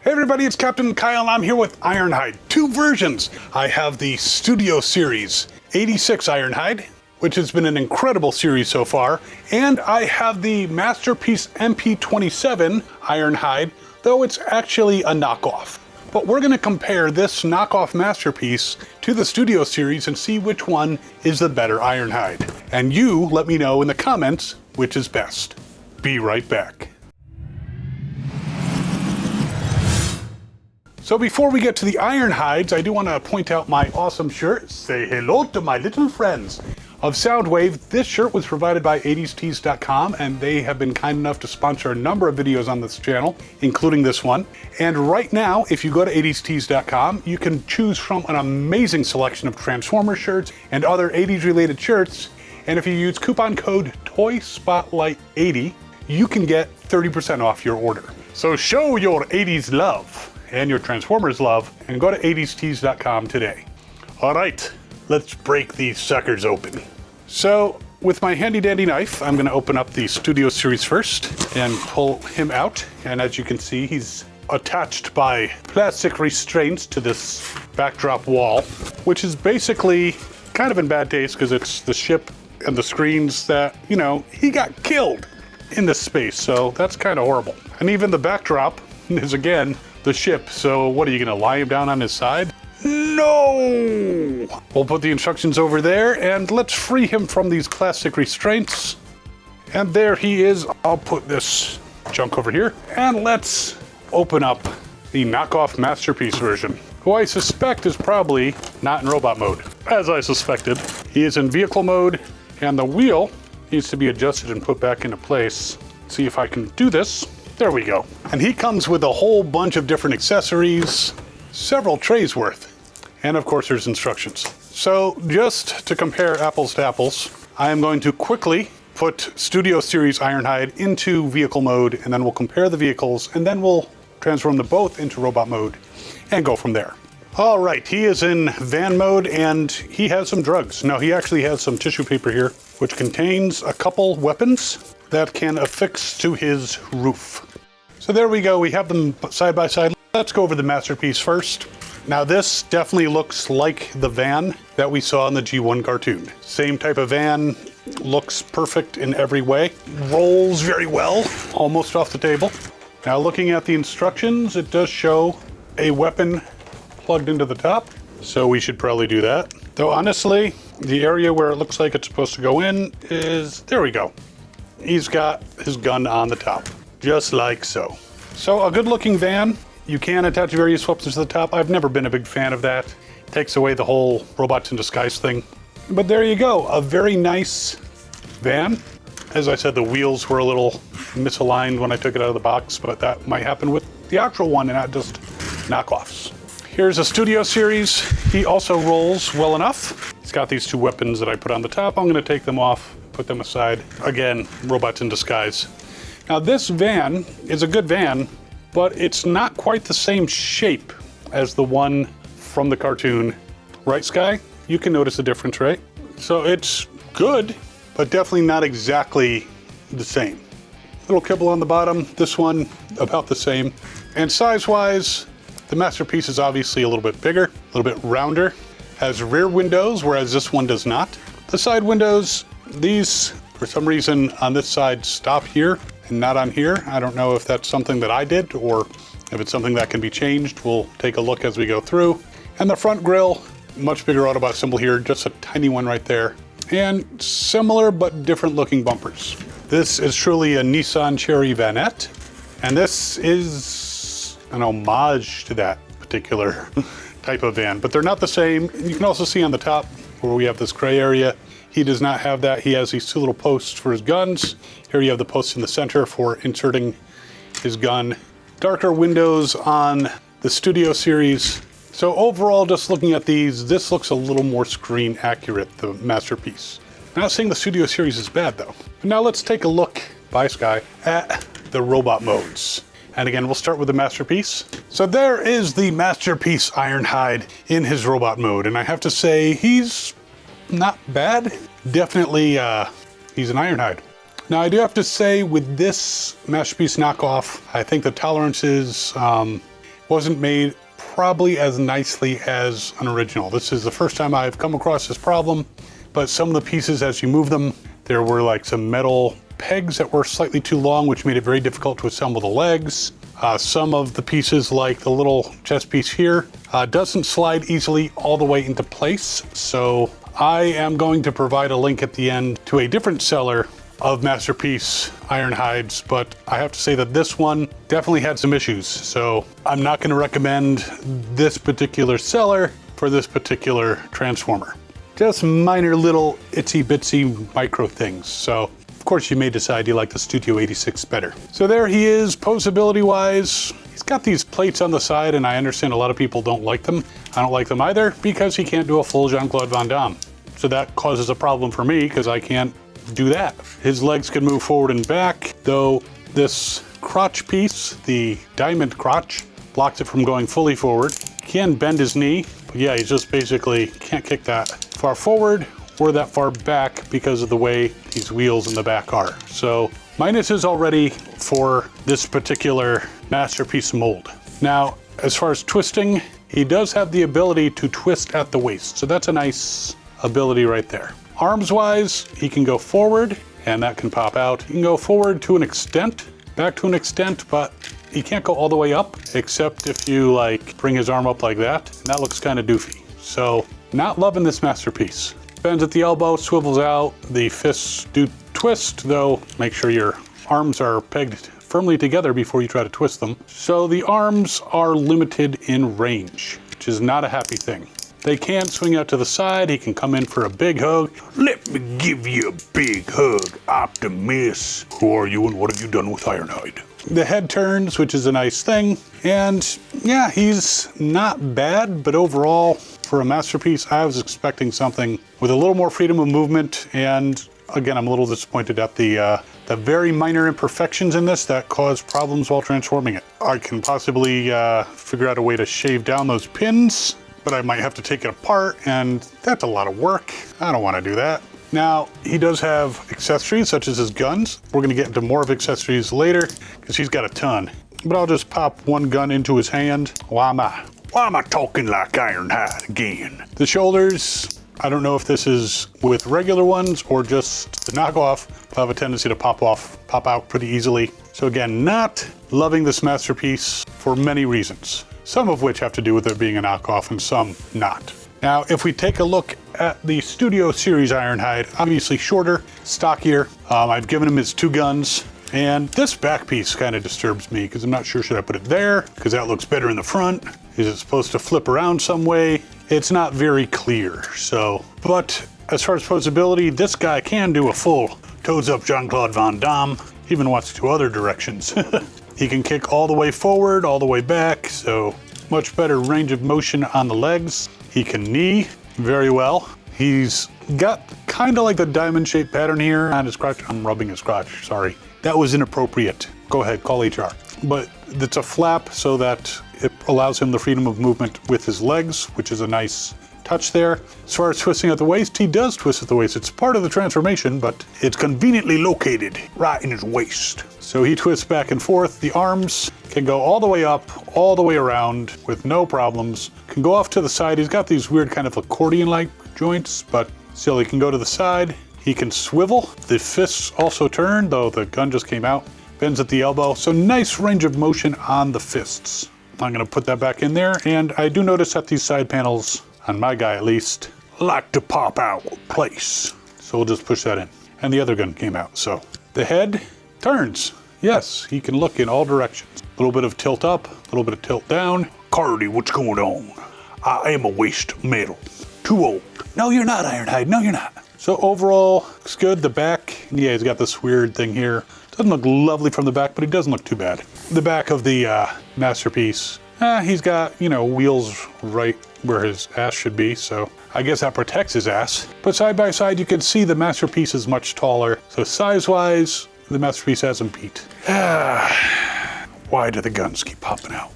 Hey everybody, it's Captain Kyle and I'm here with Ironhide. Two versions. I have the Studio Series 86 Ironhide, which has been an incredible series so far, and I have the Masterpiece MP27 Ironhide, though it's actually a knockoff. But we're going to compare this knockoff Masterpiece to the Studio Series and see which one is the better Ironhide. And you let me know in the comments which is best. Be right back. So before we get to the Ironhides, I do want to point out my awesome shirt. Say hello to my little friends of Soundwave. This shirt was provided by 80stees.com, and they have been kind enough to sponsor a number of videos on this channel, including this one. And right now, if you go to 80stees.com, you can choose from an amazing selection of Transformer shirts and other 80s related shirts. And if you use coupon code TOYSPOTLIGHT80, you can get 30% off your order. So show your 80s love and your Transformers love and go to 80stees.com today. All right, let's break these suckers open. So with my handy dandy knife, I'm going to open up the Studio Series first and pull him out. And as you can see, he's attached by plastic restraints to this backdrop wall, which is basically kind of in bad taste because it's the ship and the screens that, you know, he got killed in this space. So that's kind of horrible. And even the backdrop is, again, the ship. So what, are you going to lie him down on his side? No! We'll put the instructions over there and let's free him from these plastic restraints. And there he is. I'll put this junk over here and let's open up the knockoff Masterpiece version, who I suspect is probably not in robot mode. As I suspected, he is in vehicle mode and the wheel needs to be adjusted and put back into place. Let's see if I can do this. There we go. And he comes with a whole bunch of different accessories, several trays worth. And of course there's instructions. So just to compare apples to apples, I am going to quickly put Studio Series Ironhide into vehicle mode, and then we'll compare the vehicles, and then we'll transform them both into robot mode and go from there. All right, he is in van mode and he has some drugs. Now he actually has some tissue paper here, which contains a couple weapons that can affix to his roof. So there we go, we have them side by side. Let's go over the Masterpiece first. Now this definitely looks like the van that we saw in the G1 cartoon. Same type of van, looks perfect in every way. Rolls very well, almost off the table. Now looking at the instructions, it does show a weapon plugged into the top, so we should probably do that. Though honestly, the area where it looks like it's supposed to go in is, there we go. He's got his gun on the top, just like so. So a good looking van. You can attach various weapons to the top. I've never been a big fan of that. It takes away the whole robots in disguise thing. But there you go, a very nice van. As I said, the wheels were a little misaligned when I took it out of the box, but that might happen with the actual one and not just knockoffs. Here's a Studio Series. He also rolls well enough. He's got these two weapons that I put on the top. I'm gonna take them off, put them aside. Again, robots in disguise. Now this van is a good van, but it's not quite the same shape as the one from the cartoon. Right, Sky? You can notice the difference, right? So it's good, but definitely not exactly the same. Little kibble on the bottom, this one about the same. And size-wise, the Masterpiece is obviously a little bit bigger, a little bit rounder. Has rear windows, whereas this one does not. The side windows, these, for some reason, on this side stop here and not on here. I don't know if that's something that I did or if it's something that can be changed. We'll take a look as we go through. And the front grille, much bigger Autobot symbol here, just a tiny one right there. And similar but different looking bumpers. This is truly a Nissan Cherry Vanette, and this is an homage to that particular type of van, but they're not the same. You can also see on the top where we have this gray area, he does not have that. He has these two little posts for his guns. Here you have the post in the center for inserting his gun. Darker windows on the Studio Series. So overall, just looking at these, this looks a little more screen accurate, the Masterpiece. I'm not saying the Studio Series is bad though. But now let's take a look, bye Sky, at the robot modes. And again, we'll start with the Masterpiece. So there is the Masterpiece Ironhide in his robot mode. And I have to say, he's not bad. Definitely, he's an Ironhide. Now I do have to say with this Masterpiece knockoff, I think the tolerances wasn't made probably as nicely as an original. This is the first time I've come across this problem, but some of the pieces, as you move them, there were like some metal pegs that were slightly too long, which made it very difficult to assemble the legs. Some of the pieces, like the little chest piece here, doesn't slide easily all the way into place. So I am going to provide a link at the end to a different seller of Masterpiece Ironhides, but I have to say that this one definitely had some issues. So I'm not going to recommend this particular seller for this particular Transformer. Just minor little itsy bitsy micro things. So of course you may decide you like the Studio 86 better. So there he is, posability wise. He's got these plates on the side, and I understand a lot of people don't like them. I don't like them either because he can't do a full Jean-Claude Van Damme. So that causes a problem for me because I can't do that. His legs can move forward and back, though this crotch piece, the diamond crotch, blocks it from going fully forward. He can bend his knee, but yeah, he just basically can't kick that far forward or that far back because of the way these wheels in the back are. So minuses already for this particular Masterpiece mold. Now, as far as twisting, he does have the ability to twist at the waist. So that's a nice ability right there. Arms wise, he can go forward and that can pop out. He can go forward to an extent, back to an extent, but he can't go all the way up except if you like bring his arm up like that. And that looks kind of doofy. So not loving this Masterpiece. Bends at the elbow, swivels out. The fists do twist, though make sure your arms are pegged firmly together before you try to twist them. So the arms are limited in range, which is not a happy thing. They can swing out to the side. He can come in for a big hug. Let me give you a big hug, Optimus. Who are you and what have you done with Ironhide? The head turns, which is a nice thing. And yeah, he's not bad, but overall, for a Masterpiece, I was expecting something with a little more freedom of movement. And again, I'm a little disappointed at the very minor imperfections in this that cause problems while transforming it. I can possibly figure out a way to shave down those pins, but I might have to take it apart, and that's a lot of work. I don't want to do that. Now, he does have accessories such as his guns. We're going to get into more of accessories later because he's got a ton. But I'll just pop one gun into his hand. Why am I talking like Ironhide again? The shoulders, I don't know if this is with regular ones or just the knockoff, but have a tendency to pop out pretty easily. So again, not loving this Masterpiece for many reasons. Some of which have to do with it being a knockoff and some not. Now, if we take a look at the Studio Series Ironhide, obviously shorter, stockier. I've given him his two guns, and this back piece kind of disturbs me because I'm not sure, should I put it there? Because that looks better in the front. Is it supposed to flip around some way? It's not very clear, so. But as far as posability, this guy can do a full toes up Jean-Claude Van Damme, even wants to other directions. He can kick all the way forward, all the way back, so much better range of motion on the legs. He can knee very well. He's got kind of like the diamond shaped pattern here on his crotch. I'm rubbing his crotch, sorry. That was inappropriate. Go ahead, call HR. But it's a flap so that it allows him the freedom of movement with his legs, which is a nice touch there. As far as twisting at the waist, he does twist at the waist. It's part of the transformation, but it's conveniently located right in his waist. So he twists back and forth. The arms can go all the way up, all the way around with no problems. Can go off to the side. He's got these weird kind of accordion-like joints, but still he can go to the side. He can swivel. The fists also turn, though the gun just came out. Bends at the elbow. So nice range of motion on the fists. I'm gonna put that back in there. And I do notice that these side panels, on my guy at least, like to pop out place. So we'll just push that in. And the other gun came out, so. The head turns. Yes, he can look in all directions. A little bit of tilt up, a little bit of tilt down. Cardi, what's going on? I am a waste metal. Too old. No, you're not, Ironhide. No, you're not. So overall, looks good. The back, yeah, he's got this weird thing here. Doesn't look lovely from the back, but he doesn't look too bad. The back of the Masterpiece, he's got, you know, wheels right where his ass should be, so I guess that protects his ass. But side by side, you can see the Masterpiece is much taller. So size-wise, the Masterpiece has him beat. Why do the guns keep popping out?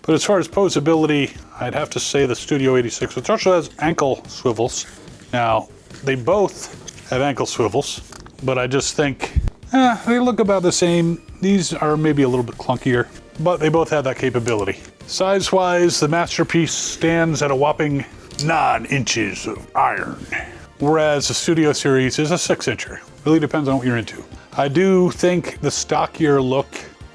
But as far as posability, I'd have to say the Studio 86, which also has ankle swivels. Now, they both have ankle swivels, but I just think, they look about the same. These are maybe a little bit clunkier, but they both have that capability. Size-wise, the Masterpiece stands at a whopping 9 inches of iron, whereas the Studio Series is a 6-incher. Really depends on what you're into. I do think the stockier look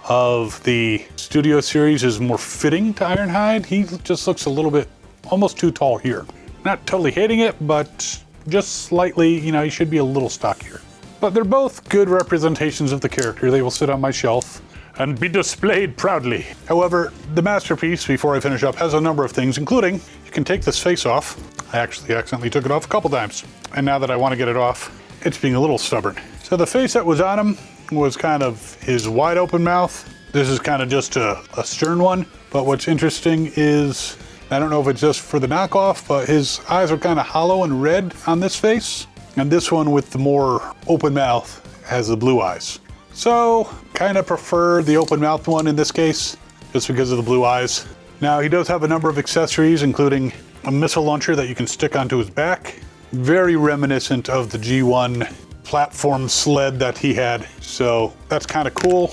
of the Studio Series is more fitting to Ironhide. He just looks a little bit, almost too tall here. Not totally hating it, but just slightly, you know, he should be a little stockier. But they're both good representations of the character. They will sit on my shelf and be displayed proudly. However, the Masterpiece, before I finish up, has a number of things, including you can take this face off. I actually accidentally took it off a couple times. And now that I want to get it off, it's being a little stubborn. So the face that was on him was kind of his wide open mouth. This is kind of just a stern one. But what's interesting is, I don't know if it's just for the knockoff, but his eyes are kind of hollow and red on this face. And this one with the more open mouth has the blue eyes. So, kind of prefer the open mouth one in this case, just because of the blue eyes. Now, he does have a number of accessories, including a missile launcher that you can stick onto his back. Very reminiscent of the G1 platform sled that he had. So, that's kind of cool.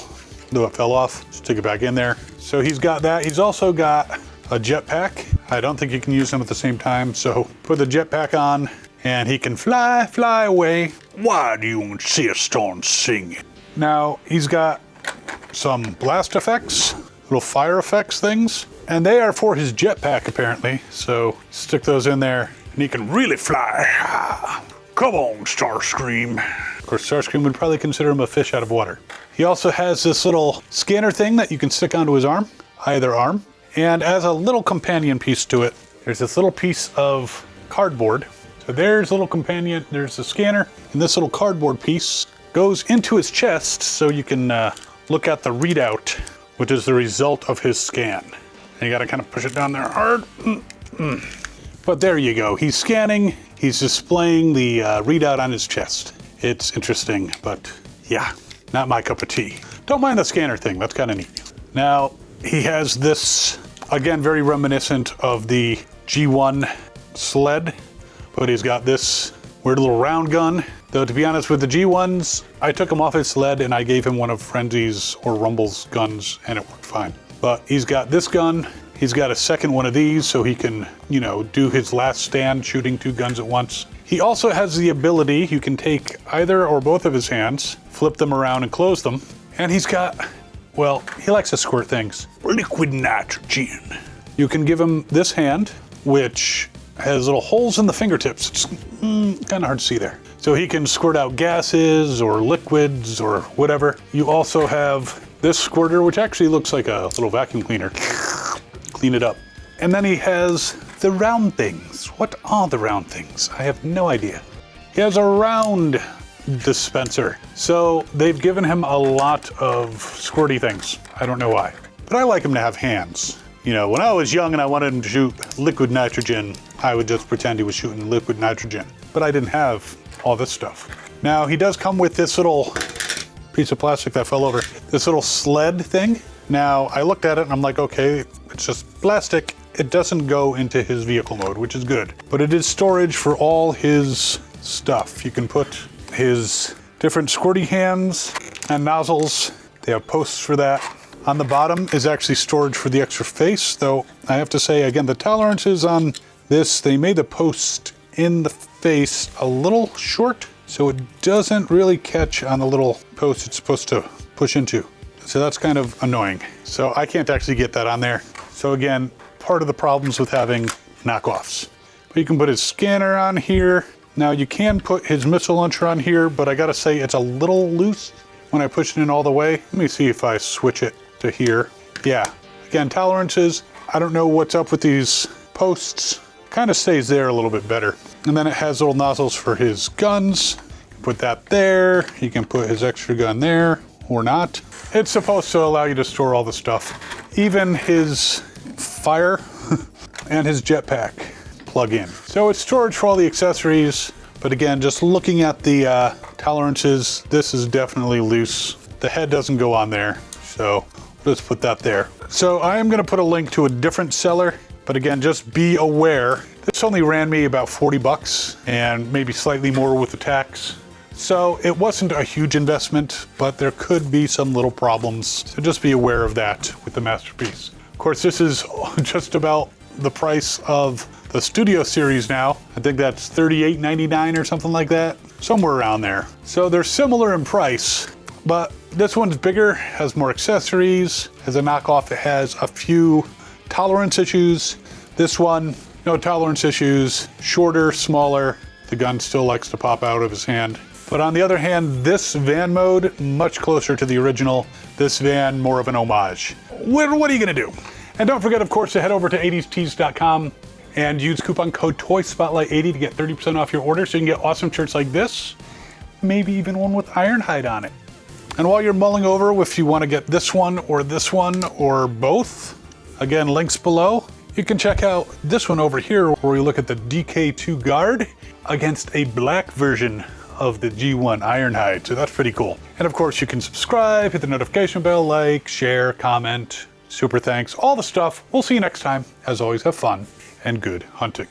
Though it fell off, stick it back in there. So he's got that. He's also got a jetpack. I don't think you can use them at the same time. So, put the jetpack on, and he can fly away. Why do you insist on singing? Now, he's got some blast effects, little fire effects things, and they are for his jetpack apparently. So stick those in there and he can really fly. Come on, Starscream. Of course, Starscream would probably consider him a fish out of water. He also has this little scanner thing that you can stick onto his arm, either arm. And as a little companion piece to it, there's this little piece of cardboard. So there's a little companion, there's the scanner, and this little cardboard piece goes into his chest so you can look at the readout, which is the result of his scan. And you gotta kind of push it down there hard. But there you go, he's scanning, he's displaying the readout on his chest. It's interesting, but yeah, not my cup of tea. Don't mind the scanner thing, that's kind of neat. Now, he has this, again, very reminiscent of the G1 sled, but he's got this weird little round gun. Though to be honest, with the G1s, I took him off his sled and I gave him one of Frenzy's or Rumble's guns and it worked fine. But he's got this gun, he's got a second one of these so he can, you know, do his last stand shooting 2 guns at once. He also has the ability, you can take either or both of his hands, flip them around and close them. And he's got, well, he likes to squirt things. Liquid nitrogen. You can give him this hand, which has little holes in the fingertips. It's kind of hard to see there. So he can squirt out gases or liquids or whatever. You also have this squirter, which actually looks like a little vacuum cleaner. Clean it up. And then he has the round things. What are the round things? I have no idea. He has a round dispenser. So they've given him a lot of squirty things. I don't know why. But I like him to have hands. You know, when I was young and I wanted him to shoot liquid nitrogen, I would just pretend he was shooting liquid nitrogen. But I didn't have all this stuff. Now, he does come with this little piece of plastic that fell over, this little sled thing. Now, I looked at it and I'm like, okay, it's just plastic. It doesn't go into his vehicle mode, which is good. But it is storage for all his stuff. You can put his different squirty hands and nozzles. They have posts for that. On the bottom is actually storage for the extra face, though I have to say, again, the tolerances on this, they made the post in the face a little short, so it doesn't really catch on the little post it's supposed to push into. So that's kind of annoying. So I can't actually get that on there. So again, part of the problems with having knockoffs. But you can put his scanner on here. Now you can put his missile launcher on here, but I gotta say it's a little loose when I push it in all the way. Let me see if I switch it to here. Yeah, again, tolerances. I don't know what's up with these posts. Kind of stays there a little bit better. And then it has little nozzles for his guns. Put that there. He can put his extra gun there or not. It's supposed to allow you to store all the stuff. Even his fire and his jetpack plug in. So it's storage for all the accessories. But again, just looking at the tolerances, this is definitely loose. The head doesn't go on there. So let's put that there. So I am going to put a link to a different seller. But again, just be aware, this only ran me about 40 bucks and maybe slightly more with the tax. So it wasn't a huge investment, but there could be some little problems. So just be aware of that with the Masterpiece. Of course, this is just about the price of the Studio Series now. I think that's $38.99 or something like that, somewhere around there. So they're similar in price, but this one's bigger, has more accessories, has a knockoff that has a few tolerance issues. This one, no tolerance issues, shorter, smaller. The gun still likes to pop out of his hand. But on the other hand, this van mode, much closer to the original. This van, more of an homage. What are you gonna do? And don't forget, of course, to head over to 80stees.com and use coupon code TOYSPOTLIGHT80 to get 30% off your order so you can get awesome shirts like this, maybe even one with Ironhide on it. And while you're mulling over if you want to get this one or both, again, links below, you can check out this one over here where we look at the DK2 guard against a black version of the G1 Ironhide, so that's pretty cool. And of course, you can subscribe, hit the notification bell, like, share, comment, super thanks, all the stuff. We'll see you next time. As always, have fun and good hunting.